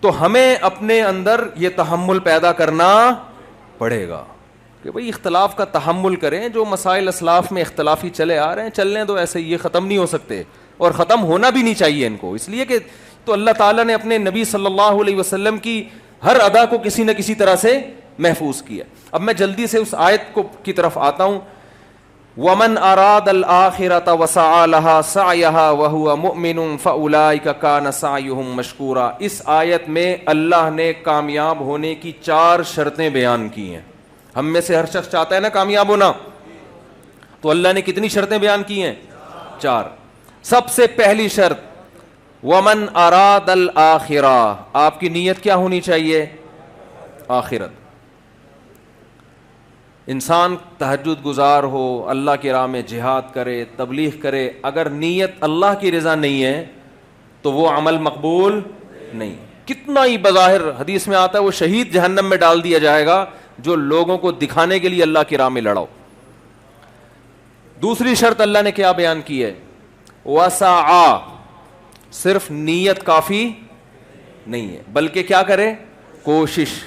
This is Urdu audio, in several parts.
تو ہمیں اپنے اندر یہ تحمل پیدا کرنا پڑے گا کہ بھئی اختلاف کا تحمل کریں. جو مسائل اسلاف میں اختلافی چلے آ رہے ہیں چلنے دو ایسے, یہ ختم نہیں ہو سکتے اور ختم ہونا بھی نہیں چاہیے ان کو, اس لیے کہ تو اللہ تعالیٰ نے اپنے نبی صلی اللہ علیہ وسلم کی ہر ادا کو کسی نہ کسی طرح سے محفوظ کیا. اب میں جلدی سے اس آیت کو کی طرف آتا ہوں. وَمَنْ أَرَادَ الْآخِرَةَ وَسَعَى لَهَا سَعْيَهَا وَهُوَ مُؤْمِنٌ فَأُولَٰئِكَ كَانَ سَعْيُهُمْ مَشْكُورًا. اس آیت میں اللہ نے کامیاب ہونے کی 4 شرطیں بیان کی ہیں. ہم میں سے ہر شخص چاہتا ہے نا کامیاب ہونا, تو اللہ نے کتنی شرطیں بیان کی ہیں؟ 4. سب سے پہلی شرط وَمَنْ أَرَادَ الْآخِرَةَ, آپ کی نیت کیا ہونی چاہیے؟ آخرت. انسان تہجد گزار ہو, اللہ کی راہ میں جہاد کرے, تبلیغ کرے, اگر نیت اللہ کی رضا نہیں ہے تو وہ عمل مقبول نہیں. کتنا ہی بظاہر حدیث میں آتا ہے وہ شہید جہنم میں ڈال دیا جائے گا جو لوگوں کو دکھانے کے لیے اللہ کی راہ میں لڑاؤ. دوسری شرط اللہ نے کیا بیان کی ہے؟ وسعا, صرف نیت کافی نہیں ہے بلکہ کیا کرے؟ کوشش.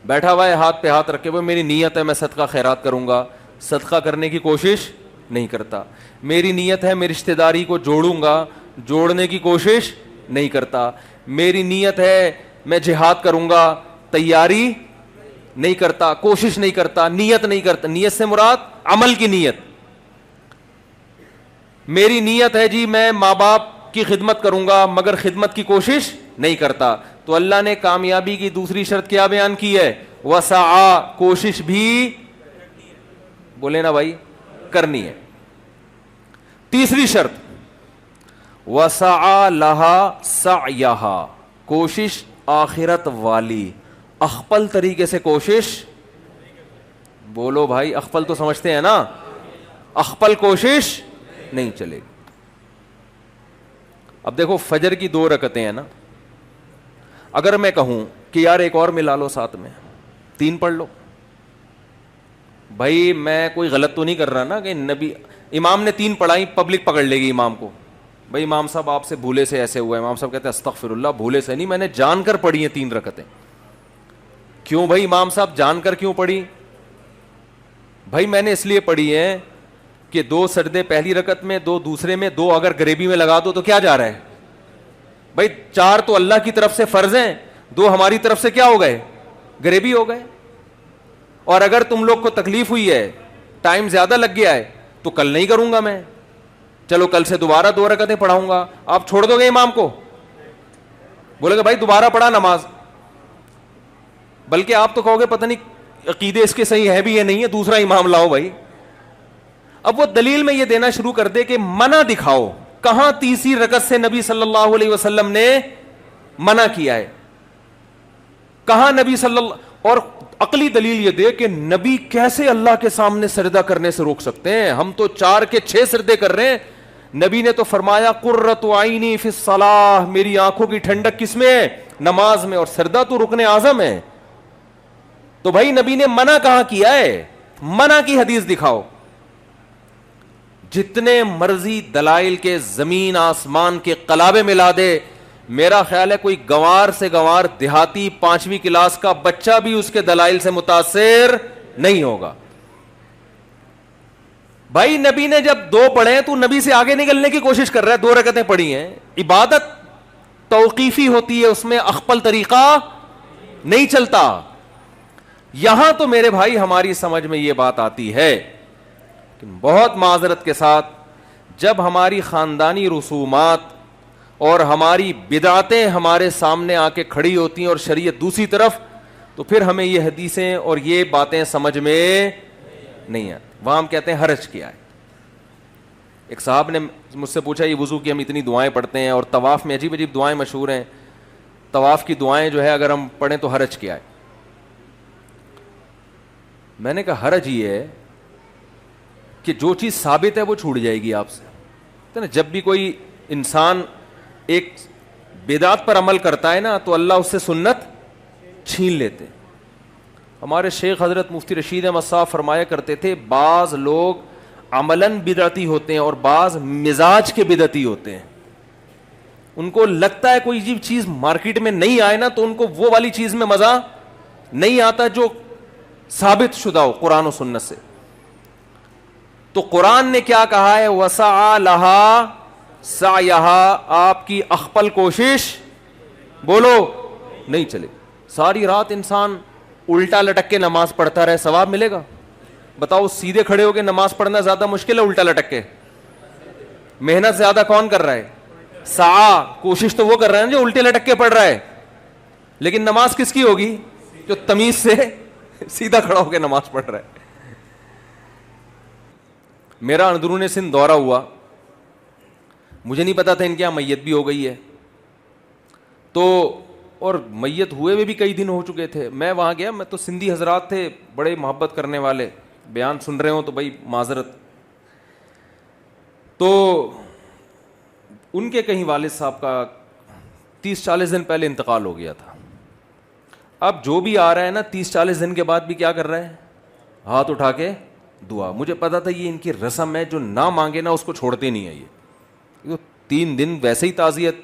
بیٹھا ہوا ہے ہاتھ پہ ہاتھ رکھے ہوئے, میری نیت ہے میں صدقہ خیرات کروں گا, صدقہ کرنے کی کوشش نہیں کرتا. میری نیت ہے میں رشتہ داری کو جوڑوں گا, جوڑنے کی کوشش نہیں کرتا. میری نیت ہے میں جہاد کروں گا, تیاری نہیں کرتا, کوشش نہیں کرتا, نیت نہیں کرتا. نیت سے مراد عمل کی نیت. میری نیت ہے جی میں ماں باپ کی خدمت کروں گا مگر خدمت کی کوشش نہیں کرتا. تو اللہ نے کامیابی کی دوسری شرط کیا بیان کی ہے؟ وسعا, کوشش بھی بولے نا بھائی کرنی ہے. تیسری شرط وسعا لہا سعیہا, کوشش آخرت والی, اخپل طریقے سے کوشش. بولو بھائی اخپل تو سمجھتے ہیں نا, اخپل کوشش نہیں چلے گی. اب دیکھو فجر کی 2 رکعتیں ہیں نا, اگر میں کہوں کہ یار ایک اور ملا لو ساتھ میں 3 پڑھ لو, بھائی میں کوئی غلط تو نہیں کر رہا نا کہ نبی امام نے 3 پڑھائی پبلک پکڑ لے گی امام کو, بھائی امام صاحب آپ سے بھولے سے ایسے ہوا ہے. امام صاحب کہتے ہیں استغفر اللہ, بھولے سے نہیں, میں نے جان کر پڑھی ہیں 3 رکعتیں. کیوں بھائی امام صاحب جان کر کیوں پڑھی؟ بھائی میں نے اس لیے پڑھی ہے کہ 2 سجدے پہلی رکعت میں, 2 دوسرے میں, 2 اگر گریبی میں لگا دو تو کیا جا رہا ہے بھائی؟ 4 تو اللہ کی طرف سے فرض ہیں, 2 ہماری طرف سے کیا ہو گئے؟ گریبی ہو گئے. اور اگر تم لوگ کو تکلیف ہوئی ہے, ٹائم زیادہ لگ گیا ہے, تو کل نہیں کروں گا میں, چلو کل سے دوبارہ 2 رکعتیں پڑھاؤں گا. آپ چھوڑ دو گے امام کو؟ بولے گا بھائی دوبارہ پڑھا نماز, بلکہ آپ تو کہو گے پتہ نہیں عقیدے اس کے صحیح ہے بھی یا نہیں ہے, دوسرا امام لاؤ بھائی. اب وہ دلیل میں یہ دینا شروع کر دے کہ منع دکھاؤ, کہاں تیسری رکعت سے نبی صلی اللہ علیہ وسلم نے منع کیا ہے, کہاں نبی صلی اللہ, اور عقلی دلیل یہ دے کہ نبی کیسے اللہ کے سامنے سجدہ کرنے سے روک سکتے ہیں؟ ہم تو 4 کے 6 سجدے کر رہے ہیں. نبی نے تو فرمایا قرۃ عینی فی الصلاۃ, میری آنکھوں کی ٹھنڈک کس میں ہے؟ نماز میں, اور سجدہ تو رکن اعظم ہے. تو بھائی نبی نے منع کہاں کیا ہے؟ منع کی حدیث دکھاؤ. جتنے مرضی دلائل کے زمین آسمان کے قلابے ملا دے, میرا خیال ہے کوئی گنوار سے گنوار دیہاتی 5ویں کلاس کا بچہ بھی اس کے دلائل سے متاثر نہیں ہوگا. بھائی نبی نے جب 2 پڑھے تو نبی سے آگے نکلنے کی کوشش کر رہا ہے, 2 رکعتیں پڑھی ہیں. عبادت توقیفی ہوتی ہے, اس میں اخپل طریقہ نہیں چلتا. یہاں تو میرے بھائی ہماری سمجھ میں یہ بات آتی ہے کہ بہت معذرت کے ساتھ جب ہماری خاندانی رسومات اور ہماری بدعتیں ہمارے سامنے آ کے کھڑی ہوتی ہیں اور شریعت دوسری طرف, تو پھر ہمیں یہ حدیثیں اور یہ باتیں سمجھ میں نہیں آتی. وہاں ہم کہتے ہیں حرج کیا ہے. ایک صاحب نے مجھ سے پوچھا یہ وضو کی ہم اتنی دعائیں پڑھتے ہیں اور طواف میں عجیب عجیب دعائیں مشہور ہیں, طواف کی دعائیں جو ہے اگر ہم پڑھیں تو حرج کیا ہے؟ میں نے کہا حرج یہ ہے کہ جو چیز ثابت ہے وہ چھوٹ جائے گی آپ سے. جب بھی کوئی انسان ایک بدعت پر عمل کرتا ہے نا تو اللہ اس سے سنت چھین لیتے. ہمارے شیخ حضرت مفتی رشید احمد صاحب فرمایا کرتے تھے بعض لوگ عملاً بدعتی ہوتے ہیں اور بعض مزاج کے بدعتی ہوتے ہیں. ان کو لگتا ہے کوئی چیز مارکیٹ میں نہیں آئے نا تو ان کو وہ والی چیز میں مزہ نہیں آتا جو ثابت شدہ ہو قرآن و سنت سے. تو قرآن نے کیا کہا ہے؟ وسعى لها سعيها، آپ کی اخپل کوشش بولو نہیں چلے. ساری رات انسان الٹا لٹک کے نماز پڑھتا رہے، ثواب ملے گا؟ بتاؤ، سیدھے کھڑے ہو کے نماز پڑھنا زیادہ مشکل ہے الٹا لٹک کے؟ محنت زیادہ کون کر رہا ہے؟ کوشش تو وہ کر رہا ہے جو الٹے لٹک کے پڑھ رہا ہے. لیکن نماز کس کی ہوگی؟ جو تمیز سے سیدھا کھڑا ہو کے نماز پڑھ رہا ہے. میرا اندرون سندھ دورہ ہوا، مجھے نہیں پتا تھا ان کے یہاں میت بھی ہو گئی ہے. تو اور میت ہوئے ہوئے بھی کئی دن ہو چکے تھے. میں وہاں گیا، میں تو سندھی حضرات تھے بڑے محبت کرنے والے، بیان سن رہے ہوں تو بھائی معذرت. تو ان کے کہیں والد صاحب کا 30-40 دن پہلے انتقال ہو گیا تھا. اب جو بھی آ رہا ہے نا 30-40 دن کے بعد بھی کیا کر رہا ہے؟ ہاتھ اٹھا کے دعا. مجھے پتا تھا یہ ان کی رسم ہے، جو نہ مانگے نا اس کو چھوڑتے نہیں ہے. یہ 3 دن ویسے ہی تعزیت،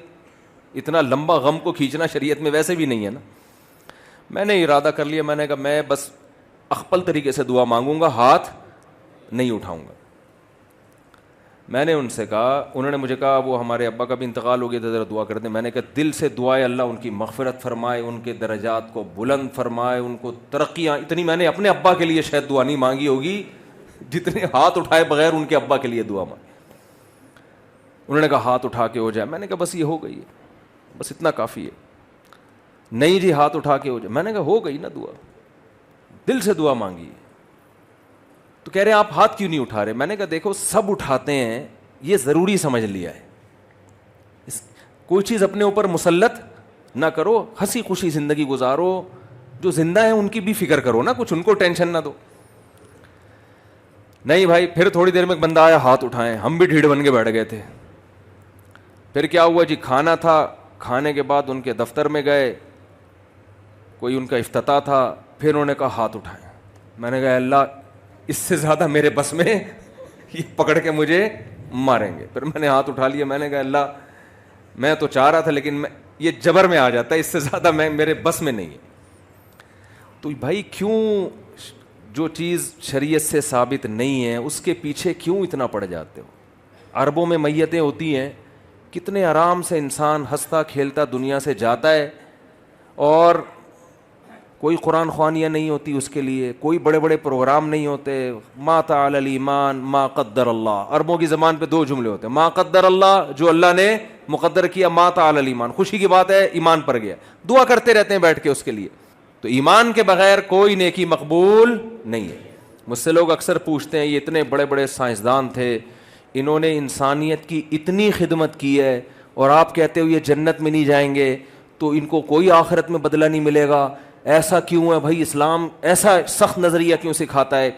اتنا لمبا غم کو کھینچنا شریعت میں ویسے بھی نہیں ہے نا. میں نے ارادہ کر لیا، میں نے کہا میں بس اخپل طریقے سے دعا مانگوں گا، ہاتھ نہیں اٹھاؤں گا. میں نے ان سے کہا، انہوں نے مجھے کہا وہ ہمارے ابا کا بھی انتقال ہو گیا تھا، ذرا دعا کر دیں. میں نے کہا دل سے دعائے اللہ ان کی مغفرت فرمائے، ان کے درجات کو بلند فرمائے، ان کو ترقیاں. اتنی میں نے اپنے ابا کے لیے شاید دعا نہیں مانگی ہوگی جتنے ہاتھ اٹھائے بغیر ان کے ابا کے لیے دعا مانگی. انہوں نے کہا ہاتھ اٹھا کے ہو جائے. میں نے کہا بس یہ ہو گئی ہے، بس اتنا کافی ہے. نہیں جی ہاتھ اٹھا کے ہو جائے. میں نے کہا ہو گئی نا دعا، دل سے دعا مانگی. تو کہہ رہے ہیں آپ ہاتھ کیوں نہیں اٹھا رہے؟ میں نے کہا دیکھو سب اٹھاتے ہیں، یہ ضروری سمجھ لیا ہے. کوئی چیز اپنے اوپر مسلط نہ کرو، ہنسی خوشی زندگی گزارو. جو زندہ ہیں ان کی بھی فکر کرو نا، کچھ ان کو ٹینشن نہ دو. نہیں بھائی، پھر تھوڑی دیر میں ایک بندہ آیا، ہاتھ اٹھائے. ہم بھی ڈھیڑ بن کے بیٹھ گئے تھے. پھر کیا ہوا جی، کھانا تھا، کھانے کے بعد ان کے دفتر میں گئے، کوئی ان کا افتتاح تھا. پھر انہوں نے کہا ہاتھ اٹھائے. میں نے کہا اللہ اس سے زیادہ میرے بس میں، یہ پکڑ کے مجھے ماریں گے. پھر میں نے ہاتھ اٹھا لیا. میں نے کہا اللہ میں تو چاہ رہا تھا لیکن یہ جبر میں آ جاتا ہے، اس سے زیادہ میرے بس میں نہیں ہے. تو بھائی کیوں جو چیز شریعت سے ثابت نہیں ہے اس کے پیچھے کیوں اتنا پڑ جاتے ہو؟ عربوں میں میتیں ہوتی ہیں، کتنے آرام سے انسان ہنستا کھیلتا دنیا سے جاتا ہے، اور کوئی قرآن خوانیاں نہیں ہوتی اس کے لیے، کوئی بڑے بڑے پروگرام نہیں ہوتے. ما تعالی الایمان ما قدر اللہ. عربوں کی زبان پہ 2 جملے ہوتے ہیں، ما قدر اللہ، جو اللہ نے مقدر کیا، ما تعالی الایمان، خوشی کی بات ہے ایمان پر گیا. دعا کرتے رہتے ہیں بیٹھ کے اس کے لیے. تو ایمان کے بغیر کوئی نیکی مقبول نہیں ہے. مجھ سے لوگ اکثر پوچھتے ہیں یہ اتنے بڑے بڑے سائنسدان تھے، انہوں نے انسانیت کی اتنی خدمت کی ہے، اور آپ کہتے ہو یہ جنت میں نہیں جائیں گے تو ان کو کوئی آخرت میں بدلہ نہیں ملے گا. ایسا کیوں ہے بھائی؟ اسلام ایسا سخت نظریہ کیوں سکھاتا ہے؟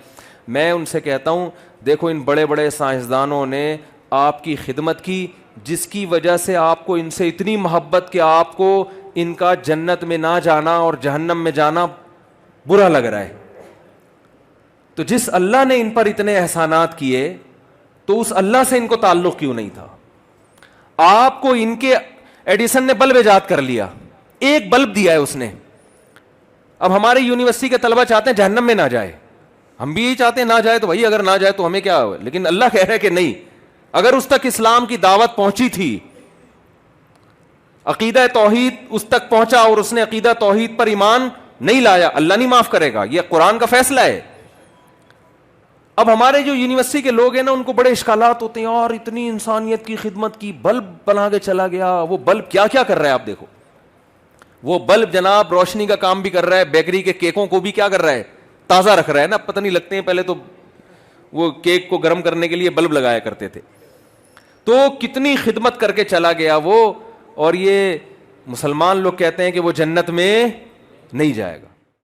میں ان سے کہتا ہوں دیکھو ان بڑے بڑے سائنسدانوں نے آپ کی خدمت کی، جس کی وجہ سے آپ کو ان سے اتنی محبت کہ آپ کو ان کا جنت میں نہ جانا اور جہنم میں جانا برا لگ رہا ہے. تو جس اللہ نے ان پر اتنے احسانات کیے تو اس اللہ سے ان کو تعلق کیوں نہیں تھا؟ آپ کو ان کے ایڈیسن نے بلب ایجاد کر لیا، ایک بلب دیا ہے اس نے. اب ہمارے یونیورسٹی کے طلبہ چاہتے ہیں جہنم میں نہ جائے، ہم بھی یہی چاہتے ہیں نہ جائے. تو بھائی اگر نہ جائے تو ہمیں کیا ہوا؟ لیکن اللہ کہہ رہا ہے کہ نہیں، اگر اس تک اسلام کی دعوت پہنچی تھی، عقیدہ توحید اس تک پہنچا اور اس نے عقیدہ توحید پر ایمان نہیں لایا، اللہ نہیں معاف کرے گا. یہ قرآن کا فیصلہ ہے. اب ہمارے جو یونیورسٹی کے لوگ ہیں نا ان کو بڑے اشکالات ہوتے ہیں، اور اتنی انسانیت کی خدمت کی، بلب بنا کے چلا گیا. وہ بلب کیا کیا کر رہا ہے آپ دیکھو. وہ بلب جناب روشنی کا کام بھی کر رہا ہے، بیکری کے کیکوں کو بھی کیا کر رہا ہے؟ تازہ رکھ رہا ہے نا. پتہ نہیں لگتے ہیں، پہلے تو وہ کیک کو گرم کرنے کے لیے بلب لگایا کرتے تھے. تو کتنی خدمت کر کے چلا گیا وہ. اور یہ مسلمان لوگ کہتے ہیں کہ وہ جنت میں نہیں جائے گا.